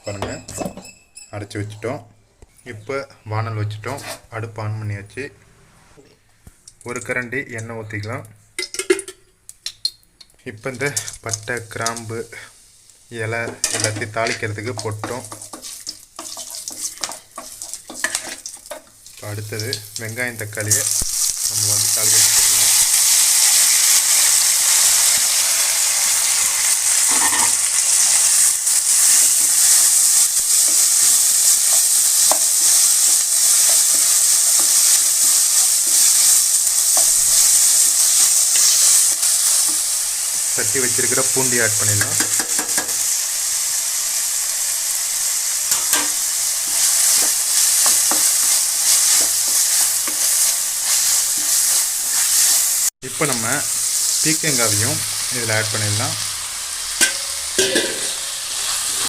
பாருங்கள், அரைச்சி வச்சிட்டோம். இப்போ வானல் வச்சிட்டோம், அடுப்பு ஆன் பண்ணியாச்சு. ஒரு கரண்டி எண்ணெய் ஊற்றிக்கலாம். இப்போ இந்த பட்டை, கிராம்பு, இலை எல்லாத்தையும் தாளிக்கிறதுக்கு போட்டோம். இப்போ அடுத்தது வெங்காயம், தக்காளியை நம்ம தாளிக்க வச்சுக்கலாம். தட்டி வச்சிருக்கிற பூண்டி ஆட் பண்ணிடலாம். இப்போ நம்ம பீக்கங்காவையும் இதில் ஆட் பண்ணிடலாம்.